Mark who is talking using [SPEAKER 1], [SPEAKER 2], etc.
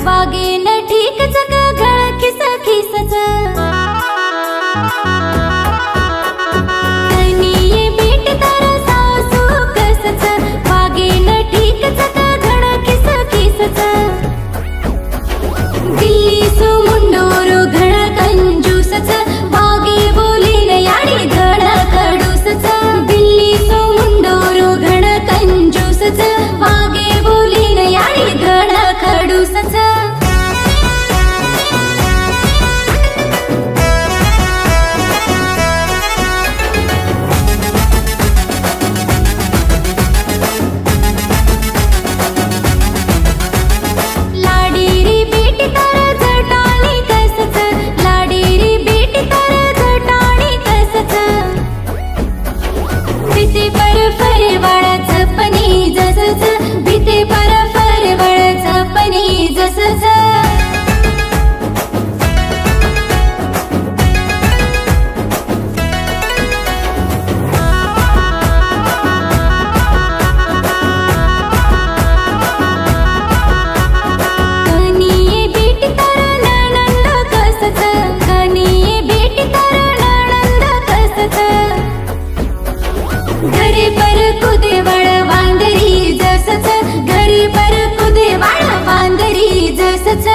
[SPEAKER 1] वागे न ठीक जगा गळ खिस खिसच तनिये भेट तारा सासू कसच वागे न ठीक जगा गळ खिस खिसच दिल्ली सो मुंडोरो घण कंजूसच वागे बोली न याडी घण कडूसच दिल्ली सो मुंडोरो घण कंजूसच वागे बोली न याडी घण खडूसच भीते पर फरवळच पनी जसच कनिये भेट तारा नणंद कसच कनिये भेट तारा नणंद कसच घरे पर कुदे वळ वांदरी जसच घरी पर कुदे वाळ वांदरी जसच